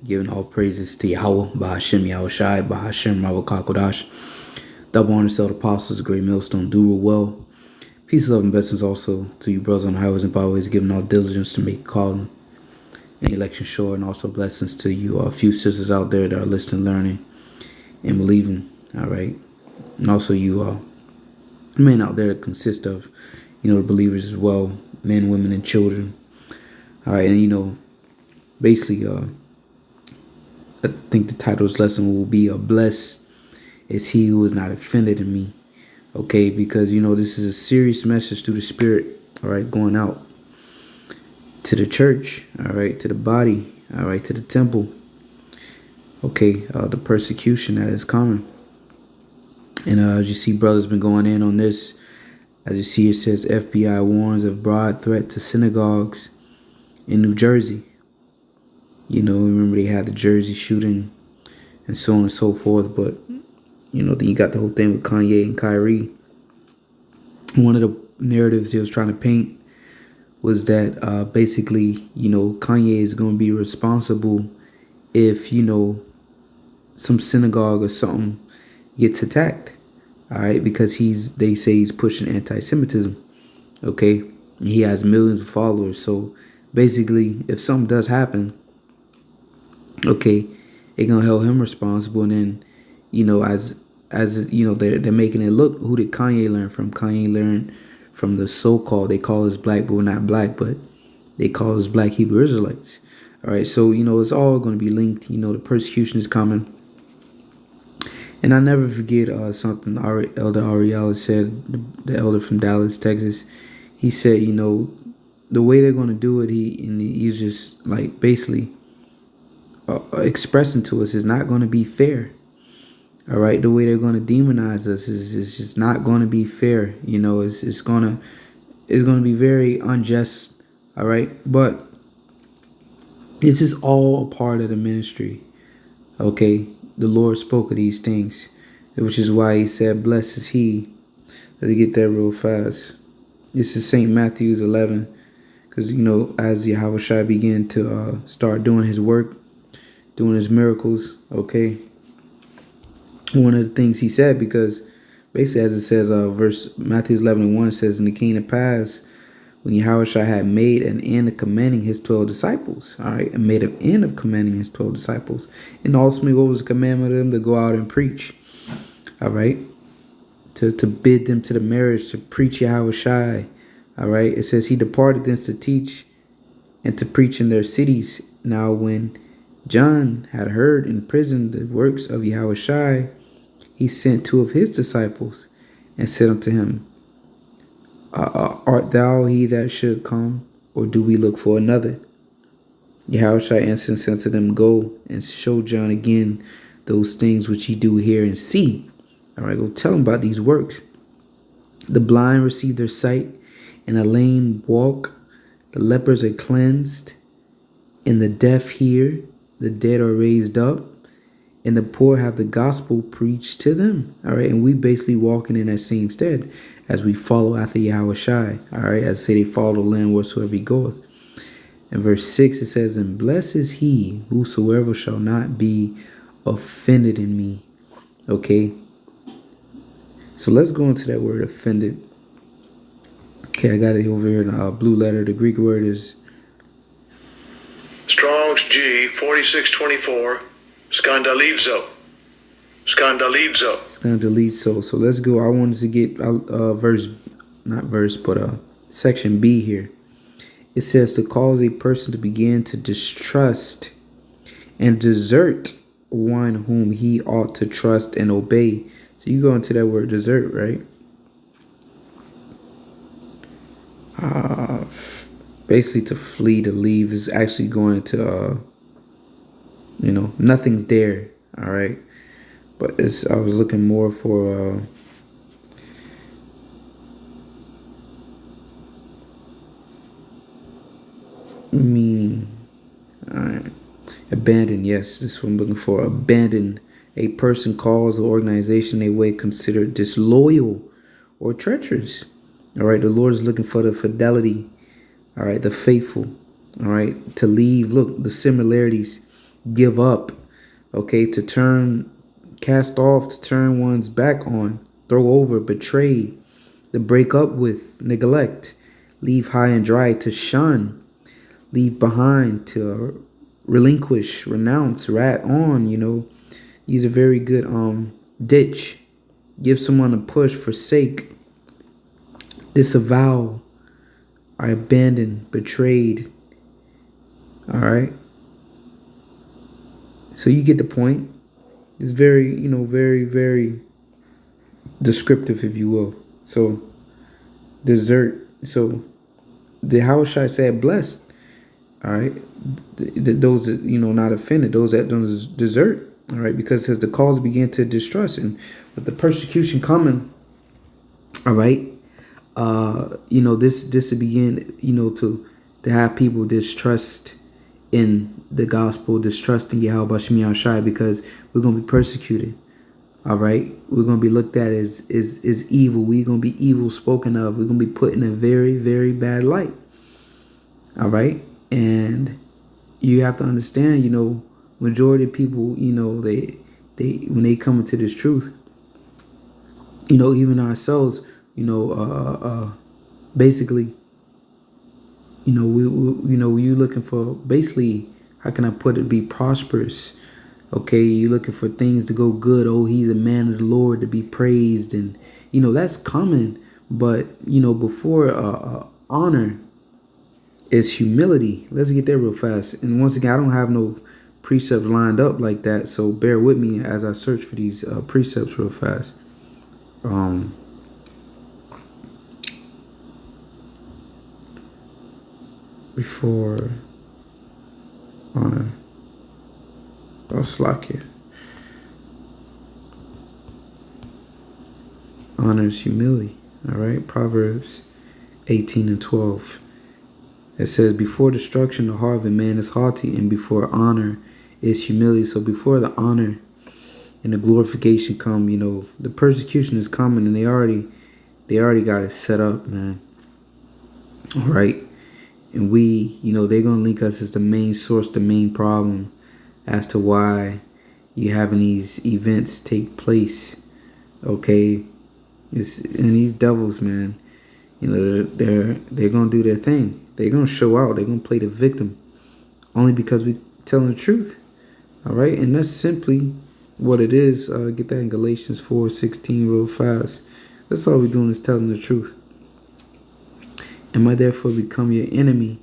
Giving all praises to Yahweh, Bahashem Yahushai, Bahashem Ravakakodash. Double honors to all the apostles, the great millstone, do well. Peace, love, and blessings also to you, brothers on the highways and byways, giving all diligence to make calling and election sure, and also blessings to you, a few sisters out there that are listening, learning, and believing. All right, and also you, men out there that consist of, the believers as well, men, women, and children. All right, and basically, I think the title of this lesson will be "Blessed is he who is not offended in me." Okay, because this is a serious message through the Spirit. All right, going out to the church. All right, to the body. All right, to the temple. Okay, the persecution that is coming. And as you see, brothers been going in on this. As you see, it says FBI warns of broad threat to synagogues in New Jersey. Remember they had the Jersey shooting and so on and so forth. But, then you got the whole thing with Kanye and Kyrie. One of the narratives he was trying to paint was that basically, Kanye is going to be responsible if, some synagogue or something gets attacked. All right, because they say he's pushing anti-Semitism. Okay, and he has millions of followers. So basically, if something does happen, okay, they're gonna hold him responsible. And then, as they're making it look, who did Kanye learn from? Kanye learned from the so-called, they call us black, but we're not black, but they call us black Hebrew Israelites. All right, so it's all going to be linked. The persecution is coming. And I never forget something Elder Ariella said, the elder from Dallas, Texas. He said, the way they're going to do it, he's just like basically expressing to us is not going to be fair. All right, the way they're going to demonize us is just not going to be fair. It's going to be very unjust. All right, but this is all a part of the ministry. Okay, the Lord spoke of these things, which is why he said, "Blessed is he." Let's get that real fast. This is St. Matthew's 11, because as Yahushua began to start doing his work, doing his miracles. Okay, one of the things he said, because basically, as it says, verse Matthew's 11:1 says, "And it came to pass when Yahushua had made an end of commanding his 12 disciples," all right, and made an end of commanding his 12 disciples. And ultimately, what was the commandment of them? To go out and preach, all right, to bid them to the marriage, to preach Yahushua, all right. It says he departed thence to teach and to preach in their cities. Now, when John had heard in prison the works of Yahushua, he sent 2 of his disciples and said unto him, art thou he that should come, or do we look for another? Yahushua answered and said to them, Go and show John again those things which ye do hear and see. All right, go tell him about these works. The blind receive their sight, and the lame walk. The lepers are cleansed, and the deaf hear. The dead are raised up, and the poor have the gospel preached to them. All right, and we basically walking in that same stead as we follow after Yahushua. All right, as I say, they follow the Lamb wheresoever he goeth. In verse 6, it says, And blessed is he whosoever shall not be offended in me. Okay, so let's go into that word offended. Okay, I got it over here in a blue letter. The Greek word is Strong's G 4624. Scandalizo. So let's go. I wanted to get section B here. It says to cause a person to begin to distrust and desert one whom he ought to trust and obey. So you go into that word desert, right? Basically to flee, to leave is actually going to, nothing's there. All right. But I was looking more for meaning. All right. Abandon, yes, this is what I'm looking for. Abandon. A person, cause, or organization a way considered disloyal or treacherous. All right, the Lord is looking for the fidelity. All right, the faithful. All right, to leave. Look, the similarities give up, okay, to turn, cast off, to turn one's back on, throw over, betray, to break up with, neglect, leave high and dry, to shun, leave behind, to relinquish, renounce, rat on, These are very good. Ditch, give someone a push, forsake, disavow, I abandoned, betrayed. All right. So you get the point. It's very, very, very descriptive, if you will. So desert. So how should I say it? Blessed. All right. Those that, not offended. Those that don't desert. All right. Because it says the cause began to distrust, and with the persecution coming. All right. This begin, to have people distrust in the gospel, distrust in Yahweh Shemi Shai, because we're gonna be persecuted. All right, we're gonna be looked at as evil. We're gonna be evil spoken of. We're gonna be put in a very, very bad light. All right, and you have to understand, majority of people, they when they come into this truth, even ourselves, basically, you looking for, basically, how can I put it, be prosperous. Okay, you looking for things to go good. Oh, he's a man of the Lord, to be praised, and that's common. But before honor is humility. Let's get there real fast. And once again, I don't have no precepts lined up like that, so bear with me as I search for these precepts real fast. Before honor, I'll slack here. Honor is humility. All right, Proverbs 18:12. It says, before destruction the heart of a man is haughty, and before honor is humility. So before the honor and the glorification come, the persecution is coming, and they already got it set up, man. All right. And we, they're going to link us as the main source, the main problem as to why you're having these events take place. Okay. And these devils, man, they're going to do their thing. They're going to show out. They're going to play the victim only because we telling the truth. All right. And that's simply what it is. Get that in Galatians 4:16 real fast. That's all we're doing is telling the truth. Am I therefore become your enemy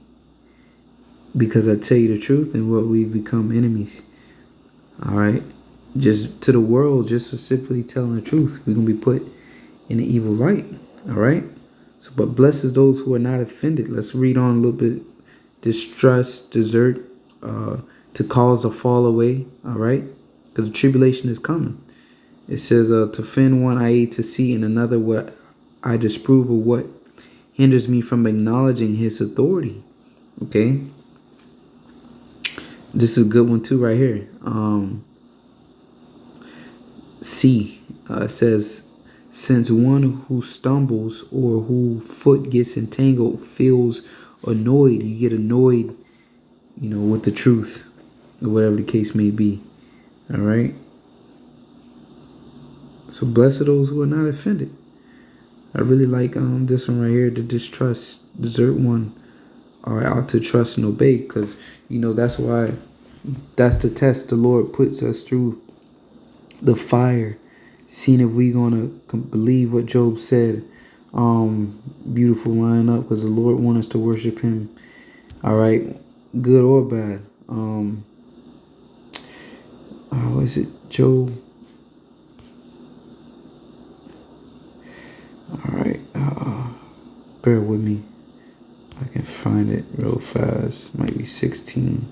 because I tell you the truth? And what we become enemies. All right. Just to the world, just for simply telling the truth. We're going to be put in an evil light. All right. So, but blesses those who are not offended. Let's read on a little bit. Distrust, desert, to cause a fall away. All right. Because the tribulation is coming. It says, to offend one I hate to see, and another what I disprove, of what hinders me from acknowledging his authority. Okay. This is a good one too right here. C. It says, since one who stumbles or who foot gets entangled feels annoyed. You get annoyed, with the truth, or whatever the case may be. All right. So blessed are those who are not offended. I really like this one right here, the distrust, desert one, or out to trust and obey, because that's why, that's the test the Lord puts us through, the fire, seeing if we gonna believe what Job said. Beautiful line up, because the Lord wants us to worship Him. All right, good or bad. What is it, Job? All right, bear with me. I can find it real fast. Might be 16.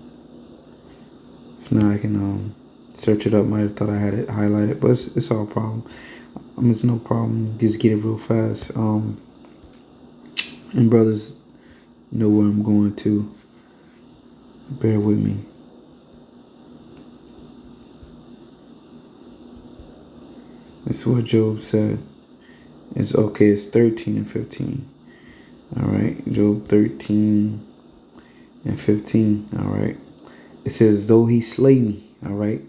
If not, I can search it up. Might have thought I had it highlighted, but it's all problem. It's no problem. Just get it real fast. And brothers know where I'm going to. Bear with me. This is what Job said. It's okay. It's 13 and 15. All right. Job 13 and 15. All right. It says, though he slay me, all right?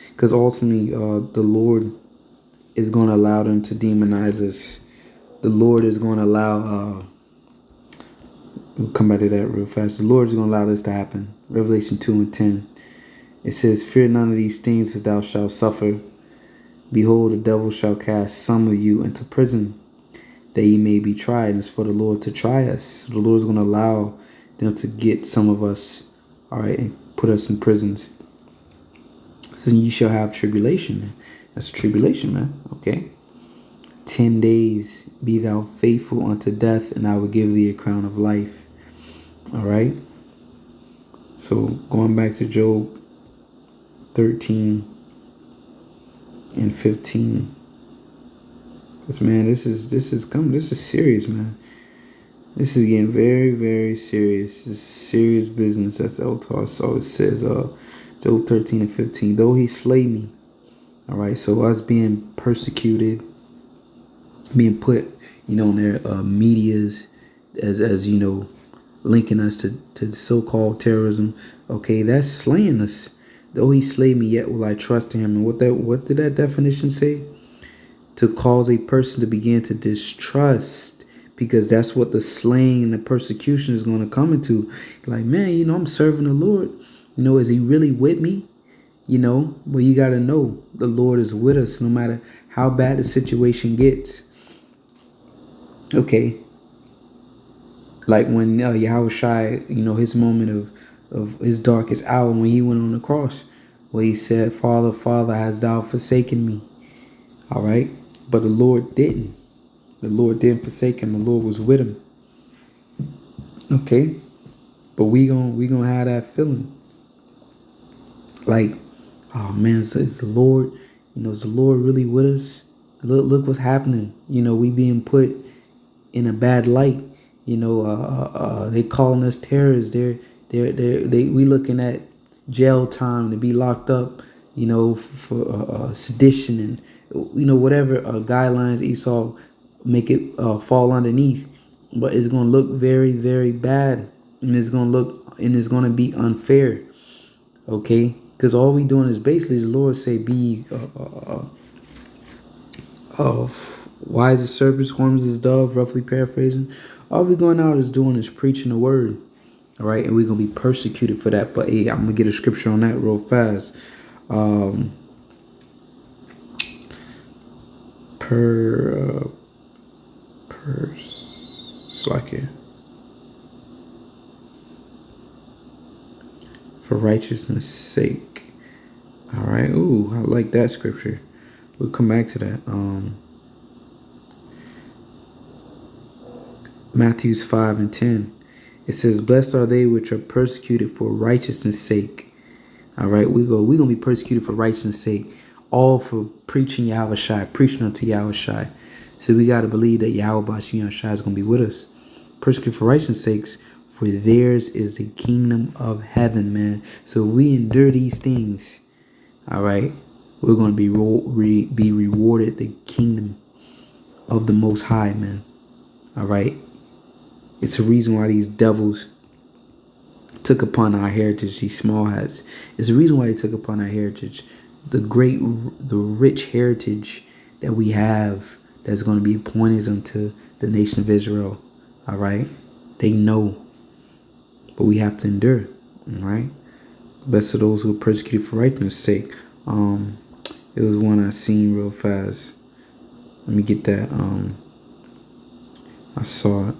Because ultimately, the Lord is going to allow them to demonize us. The Lord is going to allow, we'll come back to that real fast. The Lord is going to allow this to happen. Revelation 2:10. It says, fear none of these things which thou shalt suffer. Behold, the devil shall cast some of you into prison, that ye may be tried. And it's for the Lord to try us. So the Lord is going to allow them to get some of us, all right, and put us in prisons. So you shall have tribulation, man. That's tribulation, man. Okay. 10 days be thou faithful unto death, and I will give thee a crown of life. All right. So going back to Job 13 and 15. This man, this is serious, man. This is getting very, very serious. This is serious business. That's Eltar. So it says, Job 13 and 15. Though he slay me. All right. So us being persecuted, being put, in their medias as linking us to so-called terrorism. Okay, that's slaying us. Though he slay me, yet will I trust in him. And what did that definition say? To cause a person to begin to distrust, because that's what the slaying and the persecution is going to come into. Like, man, I'm serving the Lord. Is he really with me? But you got to know the Lord is with us no matter how bad the situation gets. Okay. Like when Yahushua, his moment of his darkest hour when he went on the cross, where he said, Father, Father, hast thou forsaken me? All right. But the Lord didn't. The Lord didn't forsake him. The Lord was with him. Okay. But we gonna have that feeling. Like, oh man, is the Lord, is the Lord really with us? Look what's happening. We being put in a bad light. They calling us terrorists. We looking at jail time to be locked up, for sedition and whatever guidelines Esau make it fall underneath. But it's gonna look very, very bad, and it's gonna be unfair. Okay, because all we doing is basically the Lord say, be wise as serpents, harmless as dove, roughly paraphrasing. All we going out is doing is preaching the word. All right, and we're gonna be persecuted for that. But hey, I'm gonna get a scripture on that real fast. For righteousness' sake. All right. Ooh, I like that scripture. We'll come back to that. Matthew 5:10. It says, blessed are they which are persecuted for righteousness' sake. All right, we're gonna be persecuted for righteousness' sake, all for preaching Yahushua, preaching unto Yahushua. So we gotta believe that Yahushua is gonna be with us. Persecuted for righteousness' sakes, for theirs is the kingdom of heaven, man. So we endure these things. All right, we're gonna be rewarded the kingdom of the Most High, man. All right. It's a reason why these devils took upon our heritage, these small hats. It's a reason why they took upon our heritage, the rich heritage that we have that's going to be appointed unto the nation of Israel. All right. They know, but we have to endure. All right. Blessed are those who are persecuted for righteousness' sake. It was one I seen real fast. Let me get that. I saw it.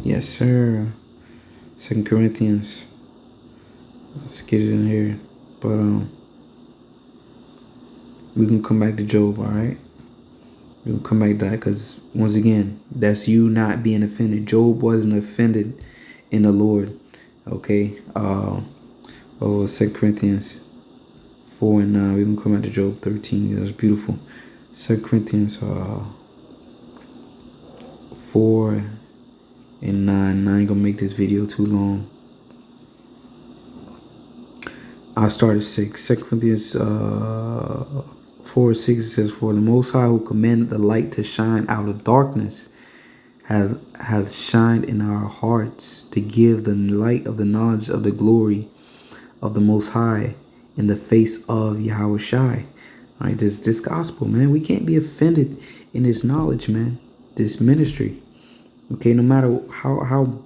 Yes, sir. 2 Corinthians. Let's get it in here. But we can come back to Job, all right? We'll come back to that because, once again, that's you not being offended. Job wasn't offended in the Lord, okay? 2 Corinthians 4 and 9. We can come back to Job 13. That's beautiful. 2 Corinthians 4 and 9. I ain't gonna make this video too long. I'll start at 6. 2 Corinthians 4:6 it says, "For the Most High who commanded the light to shine out of darkness hath shined in our hearts to give the light of the knowledge of the glory of the Most High in the face of Yahweh Shai." All right, this gospel, man, we can't be offended in this knowledge, man. This ministry, okay. No matter how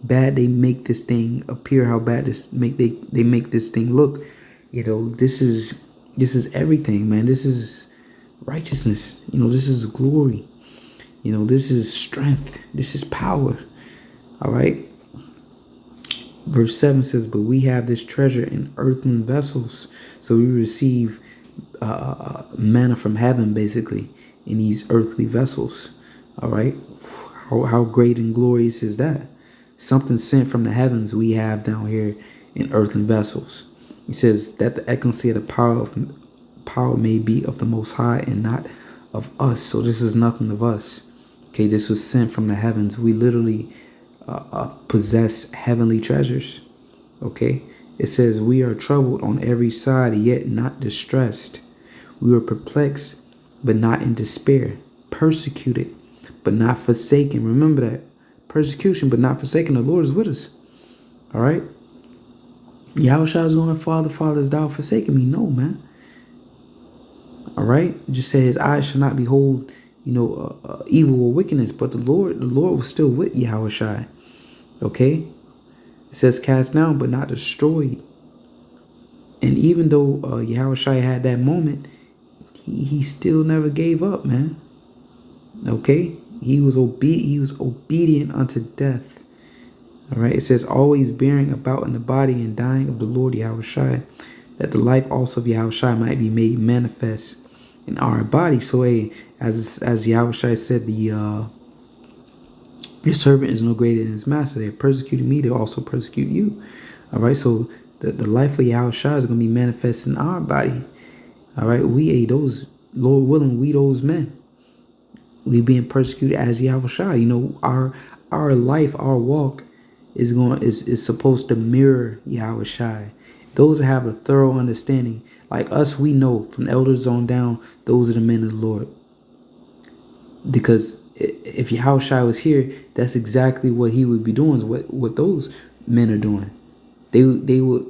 bad they make this thing appear, how bad they make this thing look, this is everything, man. This is righteousness. This is glory. This is strength. This is power. All right. Verse 7 says, "But we have this treasure in earthen vessels." So we receive manna from heaven, basically, in these earthly vessels. All right. How great and glorious is that? Something sent from the heavens we have down here in earthen vessels. He says that the excellency of the power may be of the Most High and not of us. So this is nothing of us. Okay, this was sent from the heavens. We literally possess heavenly treasures. Okay, it says we are troubled on every side, yet not distressed. We were perplexed, but not in despair. Persecuted, but not forsaken. Remember that. Persecution, but not forsaken. The Lord is with us. All right. Yahushua is going, "Father, hast thou forsaken me?" No, man. All right. It just says, "His eyes shall not behold, evil or wickedness." But the Lord was still with Yahushua. Okay. It says, "Cast down, but not destroyed." And even though Yahushua had that moment, he still never gave up, man. Okay. He was obedient unto death. All right. It says, "Always bearing about in the body and dying of the Lord Yahushua, that the life also of Yahushua might be made manifest in our body." So, as Yahushua said, your servant is no greater than his master. They persecuted me, they also persecute you. All right. So the life of Yahushua is going to be manifest in our body. All right. We those, Lord willing, we those men. We being persecuted as Yahushua. Our life, our walk is supposed to mirror Yahushua. Those that have a thorough understanding, like us, we know from the elders on down, those are the men of the Lord. Because if Yahushua was here, that's exactly what he would be doing. Is what those men are doing. They would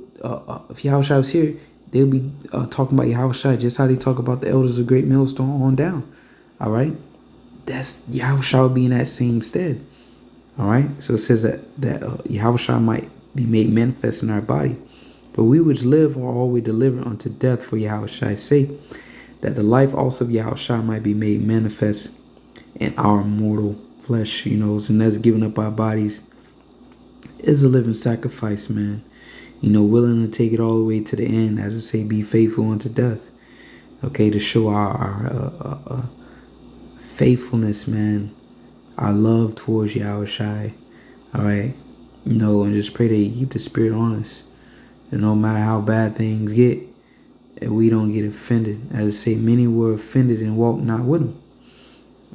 if Yahushua was here, they would be talking about Yahushua just how they talk about the elders of Great Millstone on down. All right. That's Yahushua would be in that same stead. All right. So it says that Yahushua might be made manifest in our body. But we which live are always delivered unto death for Yahushua's sake, that the life also of Yahushua might be made manifest in our mortal flesh. And that's giving up our bodies is a living sacrifice, man. Willing to take it all the way to the end, as I say, be faithful unto death. Okay, to show our faithfulness, man, our love towards Yahushua. All right, and just pray that you keep the spirit on us. And no matter how bad things get, that we don't get offended. As I say, many were offended and walked not with him.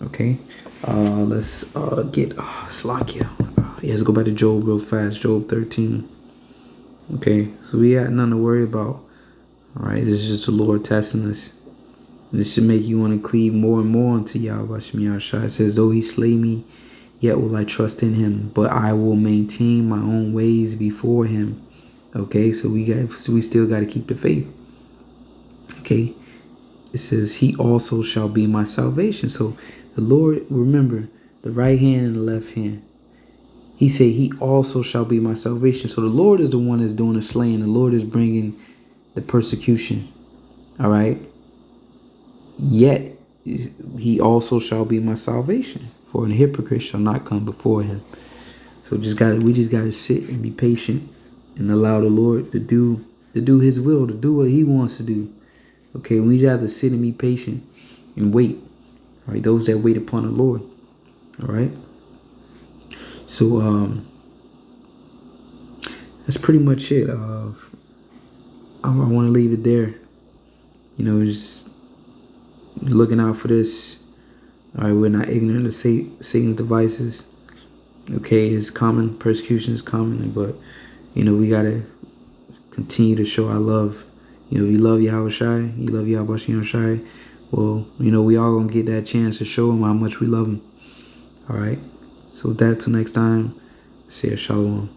Okay, let's get Slakia. Let's go back to Job real fast. Job 13. Okay, so we got nothing to worry about. All right, this is just the Lord testing us. This should make you want to cleave more and more unto Yahweh Shem Yahushua. It says, "Though he slay me, yet will I trust in him, but I will maintain my own ways before him." Okay, so we still got to keep the faith. Okay, it says, "He also shall be my salvation." So the Lord, remember, the right hand and the left hand. He said, "He also shall be my salvation." So the Lord is the one that's doing the slaying. The Lord is bringing the persecution. All right. Yet he also shall be my salvation, for an hypocrite shall not come before him. So we just gotta sit and be patient and allow the Lord to do his will, to do what he wants to do. Okay, we just have to sit and be patient and wait. All right, those that wait upon the Lord. All right. So that's pretty much it. I want to leave it there. Just looking out for this. All right, we're not ignorant of Satan's devices. Okay, it's common. Persecution is common, but we gotta continue to show our love You know, you love Yahweh Shai, you love Yahweh Shai. Well, you know, we all gonna get that chance to show him how much we love him. All right. So with that, till next time, say Shalom.